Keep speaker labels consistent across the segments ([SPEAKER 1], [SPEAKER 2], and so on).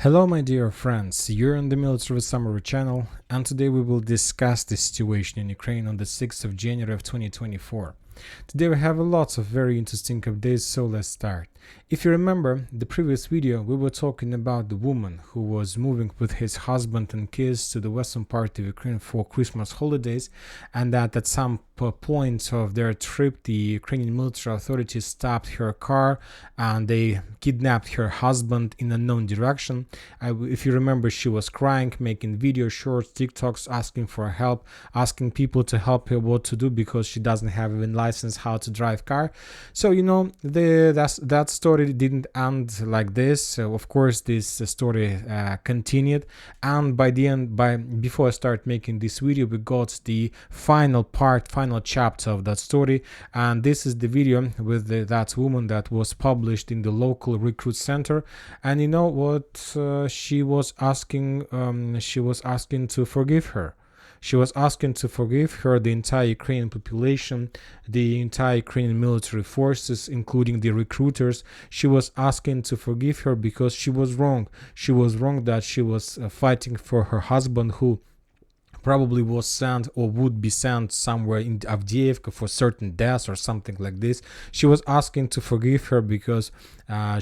[SPEAKER 1] Hello my dear friends, you're on the Military Summary channel, and today we will discuss the situation in Ukraine on the 6th of January of 2024. Today we have lots of very interesting updates, so let's start. If you remember the previous video, we were talking about the woman who was moving with his husband and kids to the western part of Ukraine for Christmas holidays, and that at some point of their trip the Ukrainian military authorities stopped her car and they kidnapped her husband in a known direction. If you remember, she was crying, making video shorts, TikToks, asking for help, asking people to help her what to do because she doesn't have even license how to drive car. So that story didn't end like this. So of course this story continued, and by the end, before I start making this video, we got the final chapter of that story, and this is the video with that woman that was published in the local recruit center. And you know what she was asking? She was asking to forgive her. She was asking to forgive her the entire Ukrainian population, the entire Ukrainian military forces, including the recruiters. She was asking to forgive her because she was wrong. She was wrong that she was fighting for her husband, who probably was sent or would be sent somewhere in Avdiivka for certain deaths or something like this. She was asking to forgive her because her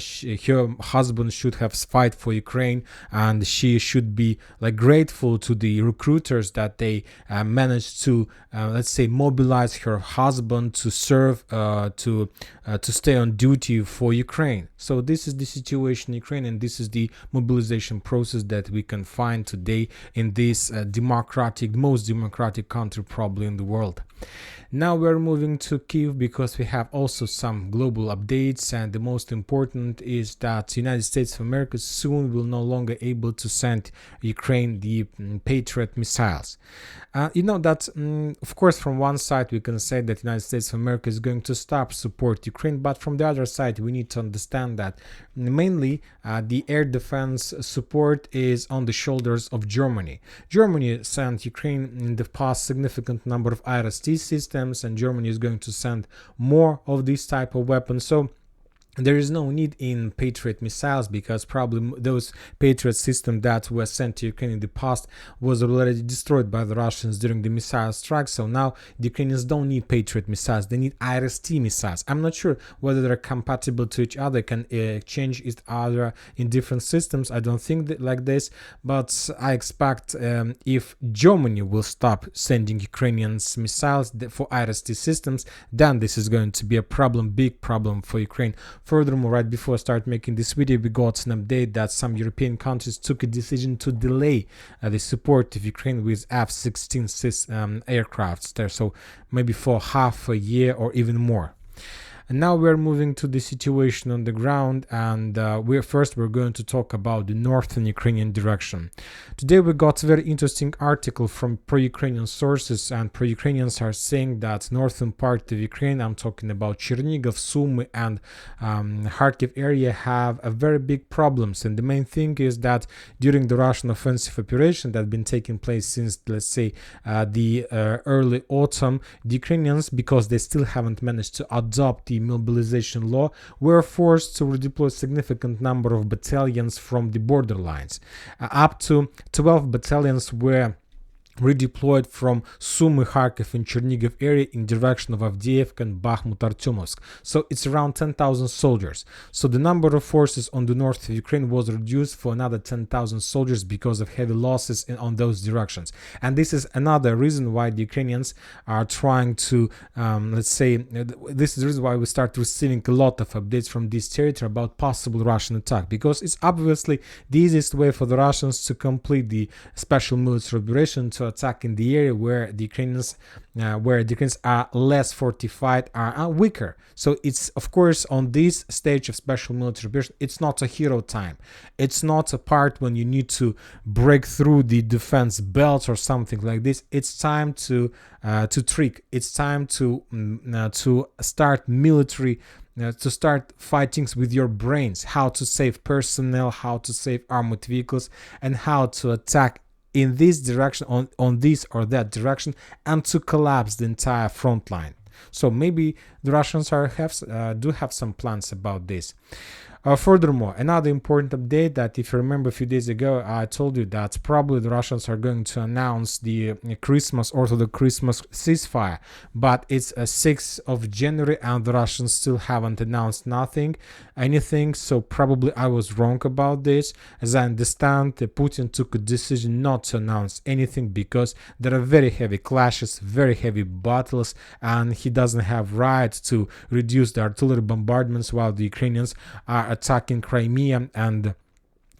[SPEAKER 1] husband should have fight for Ukraine, and she should be grateful to the recruiters that they managed to let's say mobilize her husband to serve to stay on duty for Ukraine. So this is the situation in Ukraine, and this is the mobilization process that we can find today in this most democratic country probably in the world. Now we're moving to Kyiv because we have also some global updates, and the most important is that the United States of America soon will no longer able to send Ukraine the Patriot missiles. Of course, from one side we can say that the United States of America is going to stop support Ukraine, but from the other side we need to understand that mainly the air defense support is on the shoulders of Germany. Germany sent Ukraine in the past significant number of IRST systems, and Germany is going to send more of this type of weapons. So there is no need in Patriot missiles, because probably those Patriot systems that were sent to Ukraine in the past was already destroyed by the Russians during the missile strike. So now the Ukrainians don't need Patriot missiles, they need IRST missiles. I'm not sure whether they're compatible to each other, can change each other in different systems. I don't think that like this, but I expect if Germany will stop sending Ukrainians missiles for IRST systems, then this is going to be a problem, big problem for Ukraine. Furthermore, right before I start making this video, we got an update that some European countries took a decision to delay the support of Ukraine with F-16 aircrafts there, so maybe for half a year or even more. And now we're moving to the situation on the ground, and we're going to talk about the northern Ukrainian direction. Today we got a very interesting article from pro-Ukrainian sources, and pro-Ukrainians are saying that northern part of Ukraine, I'm talking about Chernihiv, Sumy and Kharkiv area, have a very big problems. And the main thing is that during the Russian offensive operation that been taking place since, let's say, the early autumn, the Ukrainians, because they still haven't managed to adopt the mobilization law, were forced to redeploy significant number of battalions from the borderlines. Up to 12 battalions were redeployed from Sumy, Kharkiv and Chernihiv area in direction of Avdiivka and Bakhmut, Artyomovsk. So it's around 10,000 soldiers. So the number of forces on the north of Ukraine was reduced for another 10,000 soldiers because of heavy losses on those directions. And this is another reason why the Ukrainians are trying to, this is the reason why we start receiving a lot of updates from this territory about possible Russian attack, because it's obviously the easiest way for the Russians to complete the special military operation, to attack in the area where the Ukrainians are less fortified, are weaker. So it's, of course, on this stage of special military operation, it's not a hero time. It's not a part when you need to break through the defense belts or something like this. It's time to trick. It's time to start military. To start fighting with your brains, how to save personnel, how to save armored vehicles, and how to attack in this direction, on this or that direction, and to collapse the entire front line. So maybe the Russians do have some plans about this. Furthermore, another important update that, if you remember a few days ago, I told you that probably the Russians are going to announce the Christmas, Orthodox Christmas ceasefire, but it's 6th of January and the Russians still haven't announced anything, so probably I was wrong about this. As I understand, Putin took a decision not to announce anything because there are very heavy clashes, very heavy battles, and he doesn't have right to reduce the artillery bombardments while the Ukrainians are attacking Crimea and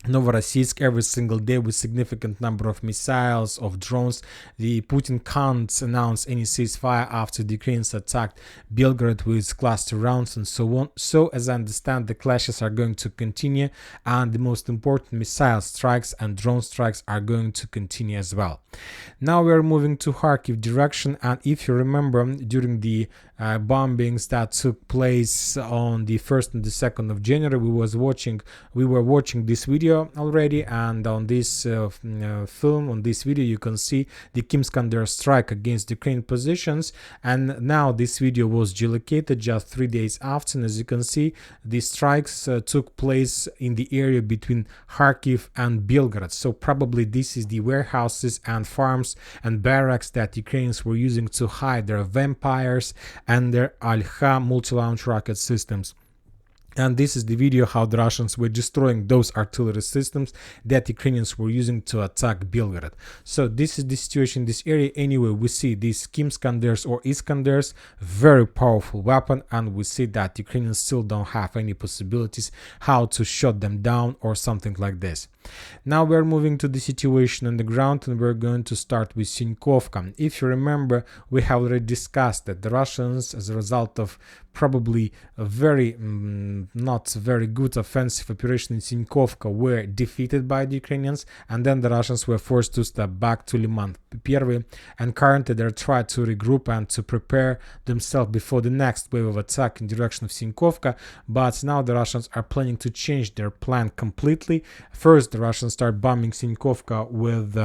[SPEAKER 1] Novorossiysk every single day with significant number of missiles, of drones. The Putin can't announce any ceasefire after the Ukrainians attacked Belgrade with cluster rounds and so on. So, as I understand, the clashes are going to continue, and the most important missile strikes and drone strikes are going to continue as well. Now we are moving to Kharkiv direction, and if you remember, during the bombings that took place on the 1st and the 2nd of January, we were watching this video already, and on this film, on this video, you can see the Kimskander strike against Ukrainian positions, and now this video was geolocated just 3 days after, and as you can see, the strikes took place in the area between Kharkiv and Belgrade. So probably this is the warehouses and farms and barracks that Ukrainians were using to hide their vampires and their Alha multi-launch rocket systems. And this is the video how the Russians were destroying those artillery systems that Ukrainians were using to attack Belgrade. So this is the situation in this area. Anyway, we see these Kimskanders or Iskanders, very powerful weapon, and we see that Ukrainians still don't have any possibilities how to shut them down or something like this. Now we're moving to the situation on the ground, and we're going to start with Synkivka. If you remember, we have already discussed that the Russians, as a result of probably a very not very good offensive operation in Synkivka, were defeated by the Ukrainians, and then the Russians were forced to step back to Liman Первый, and currently they're trying to regroup and to prepare themselves before the next wave of attack in direction of Synkivka. But now the Russians are planning to change their plan completely. First, the Russians start bombing Synkivka with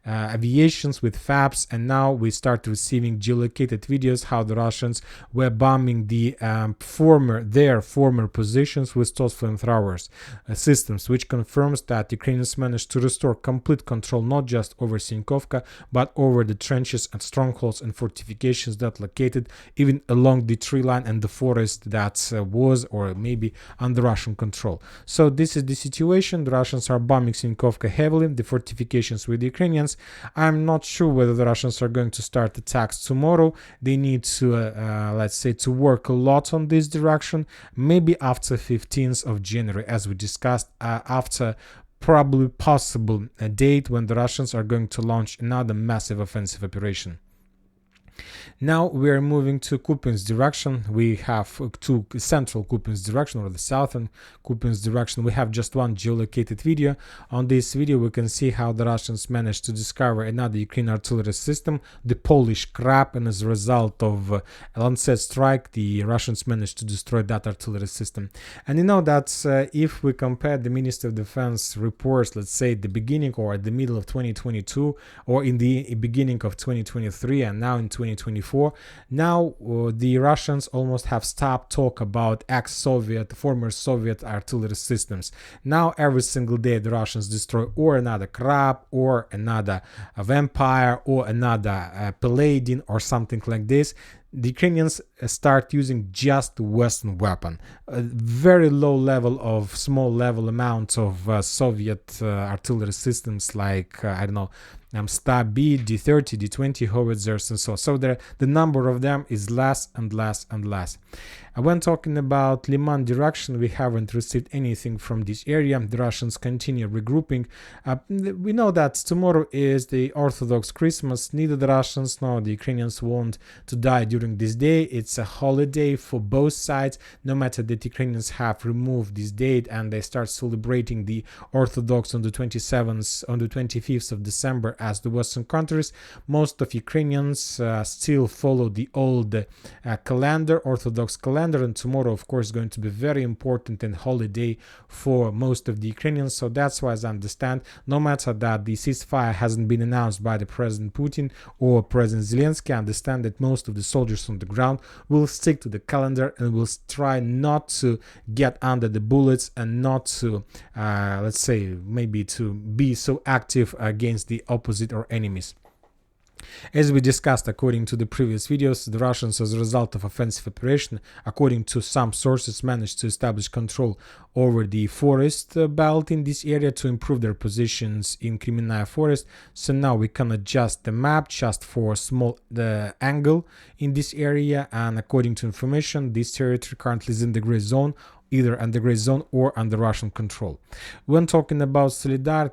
[SPEAKER 1] aviations, with FABs, and now we start receiving geolocated videos how the Russians were bombing the former positions with TOS flamethrowers systems, which confirms that Ukrainians managed to restore complete control not just over Synkivka but over the trenches and strongholds and fortifications that located even along the tree line and the forest that was or maybe under Russian control. So this is the situation. The Russians are bombing Synkivka heavily, the fortifications with the Ukrainians. I'm not sure whether the Russians are going to start attacks tomorrow. They need to let's say to work a lot on this direction, maybe after 15th of January, as we discussed, after probably possible a date when the Russians are going to launch another massive offensive operation. Now we are moving to Kupyansk direction. We have to central Kupyansk direction or the southern Kupyansk direction. We have just one geolocated video. On this video we can see how the Russians managed to discover another Ukrainian artillery system, the Polish Crab, and as a result of a Lancet strike, the Russians managed to destroy that artillery system. And you know that if we compare the Ministry of Defense reports, let's say at the beginning or at the middle of 2022 or in the beginning of 2023 and now in 2024, now the Russians almost have stopped talk about ex-Soviet, former Soviet artillery systems. Now every single day the Russians destroy or another Crab or another Vampire or another Paladin or something like this. The Ukrainians start using just Western weapon, a very low level of small level amounts of Soviet artillery systems like I don't know, Stab B, D30, D20 howitzers and so on. So the number of them is less and less and less. When talking about Liman direction, we haven't received anything from this area. The Russians continue regrouping. We know that tomorrow is the Orthodox Christmas. Neither the Russians nor the Ukrainians want to die during this day. It's a holiday for both sides, no matter that Ukrainians have removed this date and they start celebrating the Orthodox on the 27th, on the 25th of December as the Western countries. Most of Ukrainians still follow the old calendar, Orthodox calendar, and tomorrow, of course, is going to be very important and holiday for most of the Ukrainians. So that's why, as I understand, no matter that the ceasefire hasn't been announced by the President Putin or President Zelensky, I understand that most of the soldiers on the ground will stick to the calendar and will try not to get under the bullets and not to, let's say, maybe to be so active against the opposite or enemies. As we discussed, according to the previous videos, the Russians, as a result of offensive operation, according to some sources, managed to establish control over the forest belt in this area to improve their positions in Crimea forest. So now we can adjust the map just for a small angle in this area, and according to information, this territory currently is in the gray zone, either under gray zone or under Russian control. When talking about Soledar,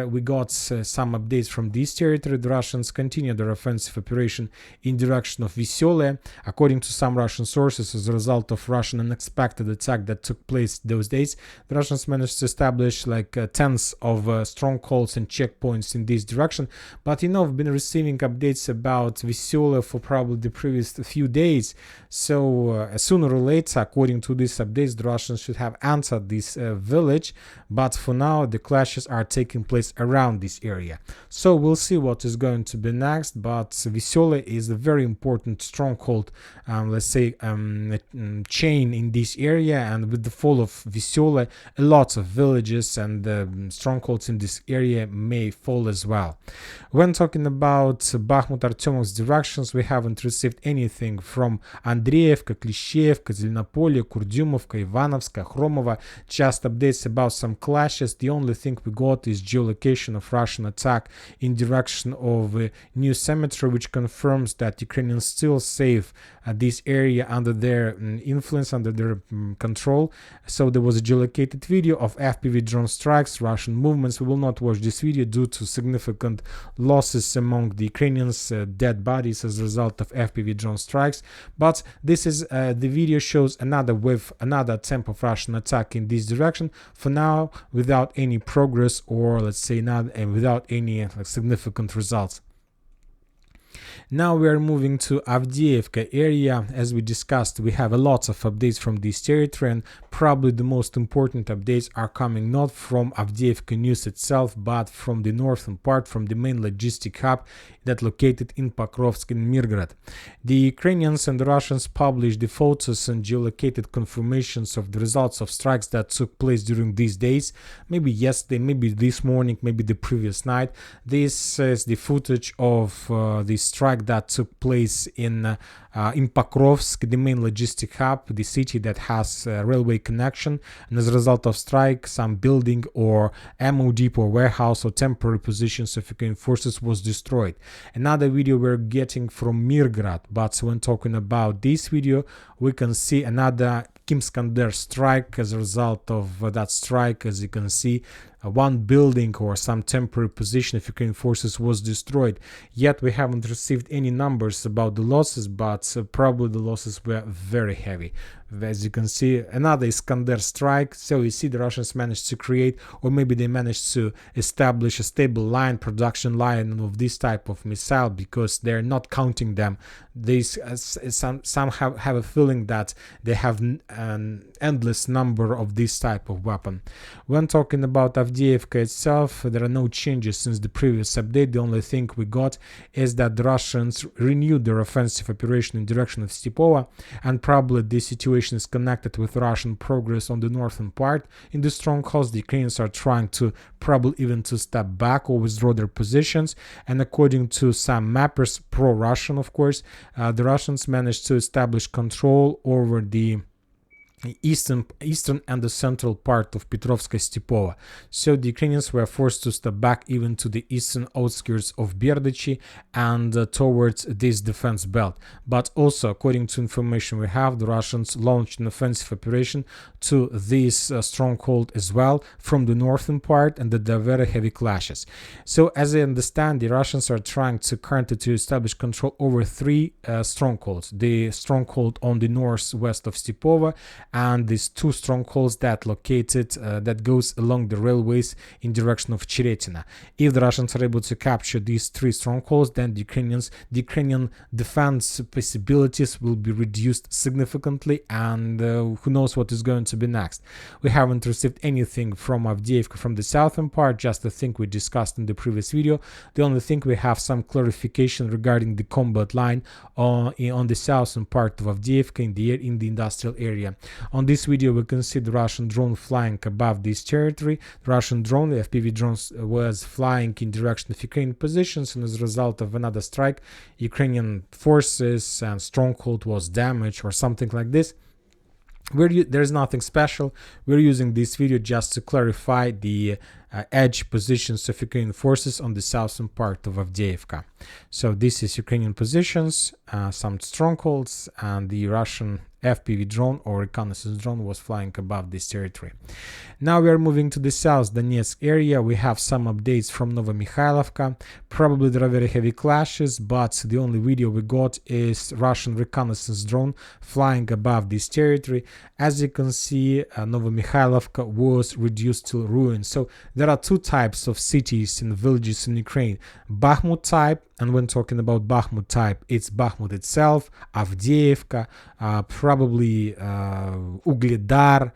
[SPEAKER 1] we got some updates from this territory. The Russians continue their offensive operation in direction of Veselye. According to some Russian sources, as a result of Russian unexpected attack that took place those days, the Russians managed to establish like tens of strongholds and checkpoints in this direction. But I've been receiving updates about Veselye for probably the previous few days. So sooner or later, according to these updates, the Russians should have entered this village, but for now the clashes are taking place around this area. So we'll see what is going to be next, but Veselye is a very important stronghold, let's say, chain in this area, and with the fall of Veselye, lots of villages and strongholds in this area may fall as well. When talking about Bakhmut-Artyomovsk directions, we haven't received anything from Andreevka, Klishchevka, Zelnopolye, Kurdyumovka, Ivanovska, Khromova, just updates about some clashes. The only thing we got is geolocation of Russian attack in direction of New Cemetery, which confirms that Ukrainians still save this area under their influence, under their control. So there was a geolocated video of FPV drone strikes, Russian movements. We will not watch this video due to significant losses among the Ukrainians, dead bodies as a result of FPV drone strikes. But this is the video shows another wave, another attempt of Russian attack in this direction, for now without any progress, or let's say not without any significant results. Now we are moving to Avdiivka area. As we discussed, we have a lot of updates from this territory, and probably the most important updates are coming not from Avdiivka news itself, but from the northern part, from the main logistic hub that located in Pokrovsk and Mirgorod. The Ukrainians and the Russians published the photos and geolocated confirmations of the results of strikes that took place during these days, maybe yesterday, maybe this morning, maybe the previous night. This is the footage of the strike that took place in Pokrovsk, the main logistic hub, the city that has a railway connection, and as a result of strike, some building or ammo depot, warehouse, or temporary positions of Ukrainian forces was destroyed. Another video we're getting from Mirgorod, but when talking about this video, we can see another Kimskander strike. As a result of that strike, as you can see, one building or some temporary position of Ukrainian forces was destroyed. Yet we haven't received any numbers about the losses, but probably the losses were very heavy. As you can see, another Iskander strike. So you see the Russians managed to create, or maybe they managed to establish a stable line, production line of this type of missile, because they're not counting them. Some have a feeling that they have an endless number of this type of weapon. When talking about Avdiivka itself, there are no changes since the previous update. The only thing we got is that the Russians renewed their offensive operation in direction of Stepova, and probably this situation is connected with Russian progress on the northern part. In the strongholds, the Ukrainians are trying to probably even to step back or withdraw their positions, and according to some mappers, pro-Russian of course, the Russians managed to establish control over the eastern and the central part of Petrovska-Stepova. So the Ukrainians were forced to step back even to the eastern outskirts of Berdichi and towards this defense belt. But also, according to information we have, the Russians launched an offensive operation to this stronghold as well from the northern part, and there are very heavy clashes. So as I understand, the Russians are trying to currently to establish control over three strongholds. The stronghold on the northwest of Stepova, and these two strongholds that located that goes along the railways in direction of Cheretina. If the Russians are able to capture these three strongholds, then the Ukrainian defense possibilities will be reduced significantly, and who knows what is going to be next. We haven't received anything from Avdiivka from the southern part, just the thing we discussed in the previous video. The only thing we have some clarification regarding the combat line on the southern part of Avdiivka in the industrial area. On this video we can see the Russian drone flying above this territory. The Russian drone, the FPV drones, was flying in direction of Ukrainian positions, and as a result of another strike, Ukrainian forces and stronghold was damaged or something like this. There's nothing special. We're using this video just to clarify the edge positions of Ukrainian forces on the southern part of Avdiivka. So this is Ukrainian positions, some strongholds, and the Russian FPV drone or reconnaissance drone was flying above this territory. Now we are moving to the South Donetsk area. We have some updates from Novomikhailivka. Probably there are very heavy clashes, but the only video we got is Russian reconnaissance drone flying above this territory. As you can see, Novomikhailivka was reduced to ruins. So there are two types of cities and villages in Ukraine: Bakhmut type, and when talking about Bakhmut type, it's Bakhmut itself, Avdiivka, probably Vuhledar,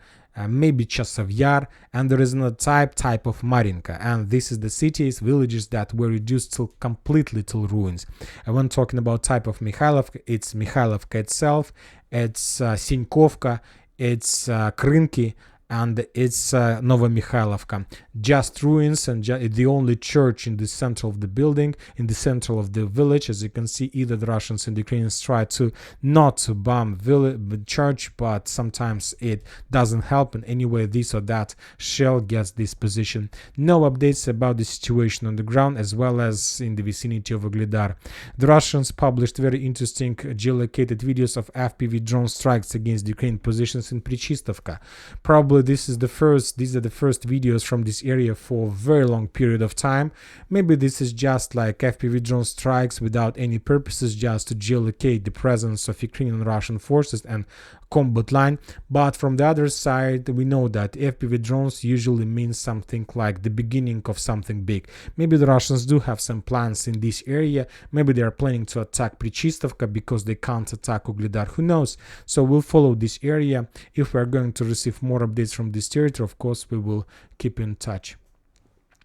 [SPEAKER 1] maybe Chasiv Yar, and there is another type of Marinka, and this is the cities, villages that were reduced completely to ruins. And when talking about type of Mikhailivka, it's Mikhailivka itself, it's Synkivka, it's Krynky, and it's Novomikhailivka. Just ruins, and the only church in the center of the building, in the center of the village. As you can see, either the Russians and the Ukrainians try to not to bomb the church, but sometimes it doesn't help, and anyway this or that shell gets this position. No updates about the situation on the ground as well as in the vicinity of Vuhledar. The Russians published very interesting geolocated videos of FPV drone strikes against Ukrainian positions in Prichistovka. Probably these are the first videos from this area for a very long period of time. Maybe this is just like FPV drone strikes without any purposes, just to geolocate the presence of Ukrainian and Russian forces and combat line. But from the other side, we know that FPV drones usually mean something like the beginning of something big. Maybe the Russians do have some plans in this area. Maybe they are planning to attack Prichistovka because they can't attack Vuhledar. Who knows? So we'll follow this area. If we are going to receive more updates from this territory, of course we will keep in touch.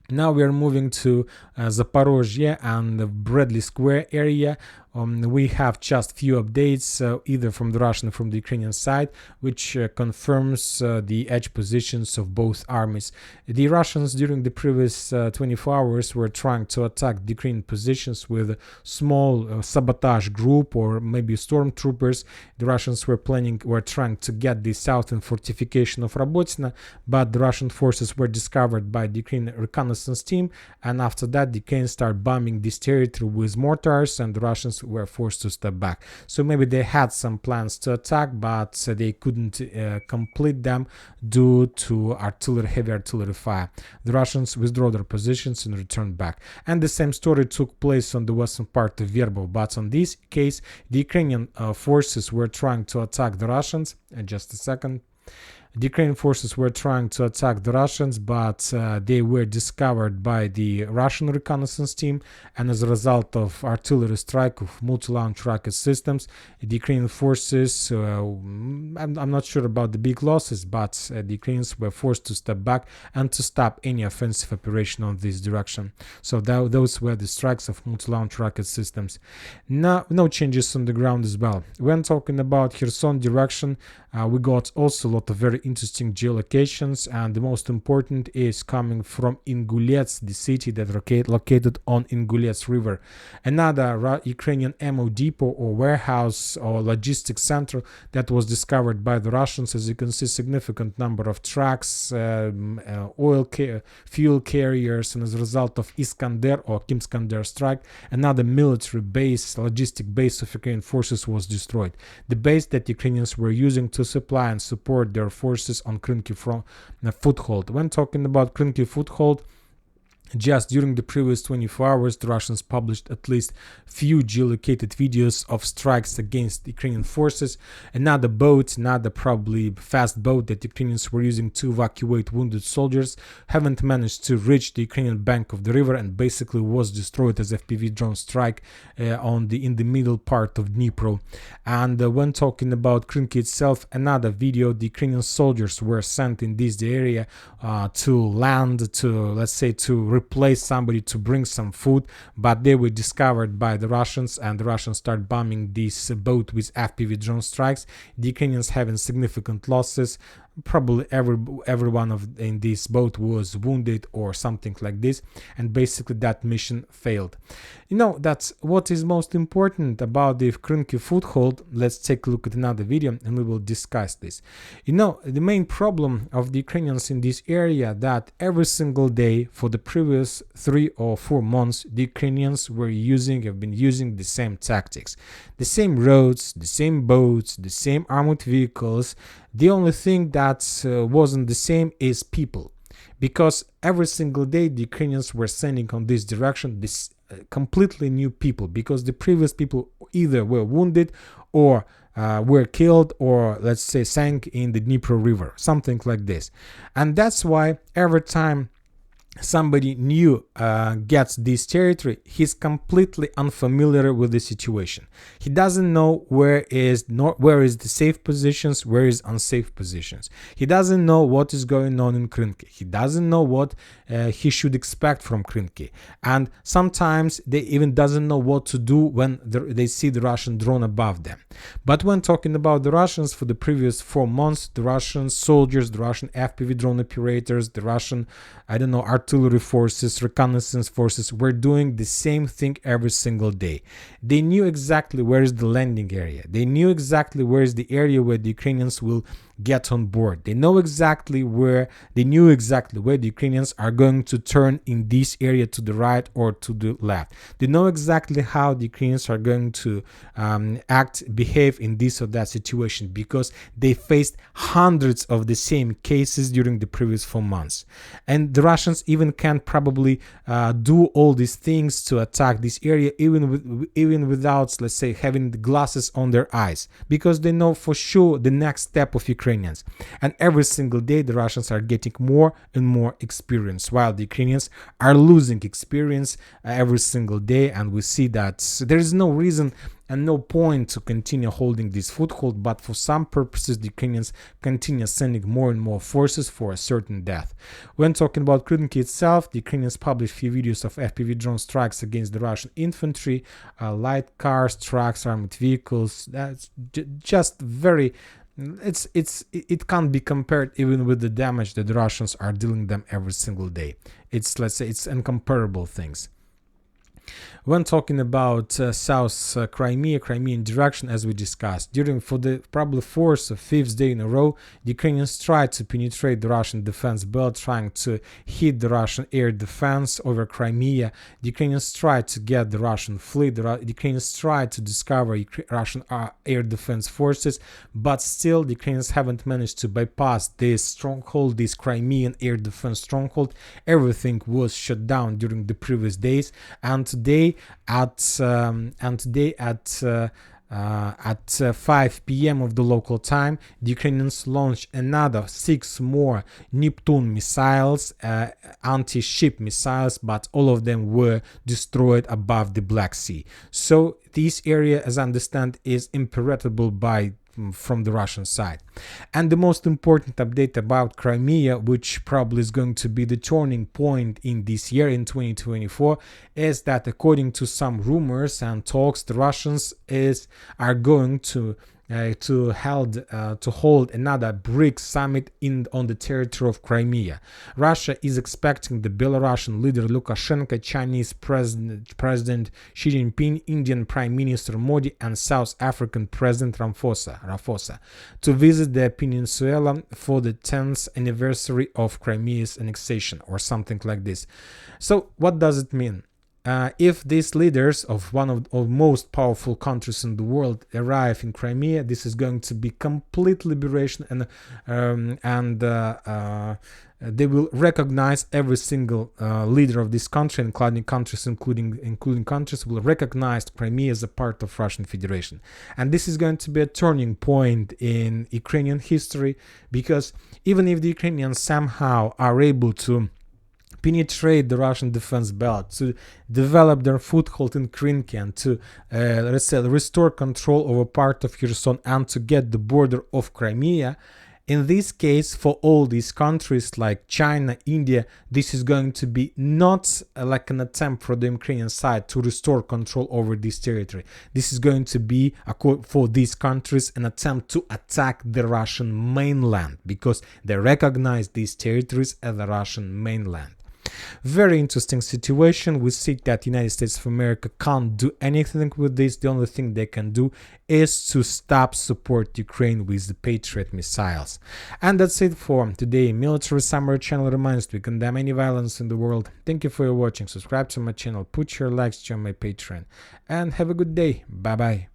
[SPEAKER 1] Now we are moving to Zaporizhzhia and the Bradley Square area. We have just few updates, either from the Russian or from the Ukrainian side, which confirms the edge positions of both armies. The Russians during the previous 24 hours were trying to attack the Ukrainian positions with a small sabotage group or maybe stormtroopers. The Russians were trying to get the southern fortification of Robotina, but the Russian forces were discovered by the Ukrainian reconnaissance team, and after that the Ukrainians started bombing this territory with mortars, and the Russians were forced to step back. So maybe they had some plans to attack, but they couldn't complete them due to heavy artillery fire. The Russians withdrew their positions and returned back. And the same story took place on the western part of Verbov, but on this case the Ukrainian forces were trying to attack the Russians. Just a second. The Ukrainian forces were trying to attack the Russians, but they were discovered by the Russian reconnaissance team, and as a result of artillery strike of multi-launch rocket systems, the Ukrainian forces, I'm not sure about the big losses, but the Ukrainians were forced to step back and to stop any offensive operation on this direction. So those were the strikes of multi-launch rocket systems. No changes on the ground as well. When talking about Kherson direction, we got also a lot of very interesting geolocations, and the most important is coming from Ingulets, the city that located on Ingulets River. Another Ukrainian ammo depot or warehouse or logistics center that was discovered by the Russians. As you can see, significant number of trucks, fuel carriers, and as a result of Iskander or Kimskander strike, another military base, logistic base of Ukrainian forces was destroyed. The base that Ukrainians were using to supply and support their forces on Krynky foothold. When talking about Krynky foothold, Just during the previous 24 hours, the Russians published at least few geolocated videos of strikes against Ukrainian forces. Another boat, another probably fast boat that Ukrainians were using to evacuate wounded soldiers, haven't managed to reach the Ukrainian bank of the river and basically was destroyed as FPV drone strike in the middle part of Dnipro. And when talking about Krynky itself, another video, the Ukrainian soldiers were sent in this area to land, to, let's say, to replace somebody, to bring some food, but they were discovered by the Russians, and the Russians start bombing this boat with FPV drone strikes. The Ukrainians having significant losses. Probably everyone in this boat was wounded or something like this, and basically that mission failed. That's what is most important about the Krynky foothold. Let's take a look at another video and we will discuss this. The main problem of the Ukrainians in this area, that every single day for the previous 3 or 4 months, the Ukrainians have been using the same tactics, the same roads, the same boats, the same armored vehicles. The only thing that wasn't the same is people, because every single day the Ukrainians were sending on this direction this completely new people, because the previous people either were wounded or were killed, or let's say sank in the Dnipro River, something like this. And that's why every time somebody new gets this territory, he's completely unfamiliar with the situation. He doesn't know where is the safe positions, where is unsafe positions. He doesn't know what is going on in Krynky. He doesn't know what he should expect from Krynky. And sometimes they even doesn't know what to do when they see the Russian drone above them. But when talking about the Russians, for the previous 4 months, the Russian soldiers, the Russian FPV drone operators, the Russian, artillery forces, reconnaissance forces were doing the same thing every single day. They knew exactly where is the landing area. They knew exactly where is the area where the Ukrainians will get on board. They knew exactly where the Ukrainians are going to turn in this area, to the right or to the left. They know exactly how the Ukrainians are going to behave in this or that situation, because they faced hundreds of the same cases during the previous 4 months. And the Russians even can probably do all these things to attack this area even without, let's say, having the glasses on their eyes, because they know for sure the next step of Ukrainians. And every single day the Russians are getting more and more experience, while the Ukrainians are losing experience every single day. And we see that there is no reason and no point to continue holding this foothold, but for some purposes the Ukrainians continue sending more and more forces for a certain death. When talking about Krynky itself, the Ukrainians published few videos of FPV drone strikes against the Russian infantry, light cars, trucks, armored vehicles. That's just very... It can't be compared even with the damage that the Russians are dealing them every single day. Let's say it's incomparable things. When talking about South Crimean direction, as we discussed, for the probably 4th or 5th day in a row, the Ukrainians tried to penetrate the Russian defense belt, trying to hit the Russian air defense over Crimea. The Ukrainians tried to get the Russian fleet. The Ukrainians tried to discover Russian air defense forces, but still the Ukrainians haven't managed to bypass this stronghold, this Crimean air defense stronghold. Everything was shut down during the previous days, and today at 5 p.m. of the local time, the Ukrainians launched another 6 more Neptune missiles, anti-ship missiles, but all of them were destroyed above the Black Sea. So this area, as I understand, is impenetrable from the Russian side. And the most important update about Crimea, which probably is going to be the turning point in this year, in 2024, is that according to some rumors and talks, the Russians are going to hold another BRICS summit on the territory of Crimea. Russia is expecting the Belarusian leader Lukashenko, Chinese President Xi Jinping, Indian Prime Minister Modi, and South African President Ramaphosa to visit the peninsula for the 10th anniversary of Crimea's annexation, or something like this. So what does it mean? If these leaders of one of the most powerful countries in the world arrive in Crimea, this is going to be complete liberation they will recognize every single leader of this country, including countries will recognize Crimea as a part of Russian Federation. And this is going to be a turning point in Ukrainian history, because even if the Ukrainians somehow are able to penetrate the Russian defense belt, to develop their foothold in Krynky, and to, let's say, restore control over part of Kherson and to get the border of Crimea, in this case, for all these countries like China, India, this is going to be not like an attempt for the Ukrainian side to restore control over this territory. This is going to be, for these countries, an attempt to attack the Russian mainland, because they recognize these territories as the Russian mainland. Very interesting situation. We see that the United States of America can't do anything with this. The only thing they can do is to stop support Ukraine with the Patriot missiles. And that's it for today. Military Summary channel reminds we condemn any violence in the world. Thank you for your watching. Subscribe to my channel, put your likes to my Patreon, and have a good day. Bye bye.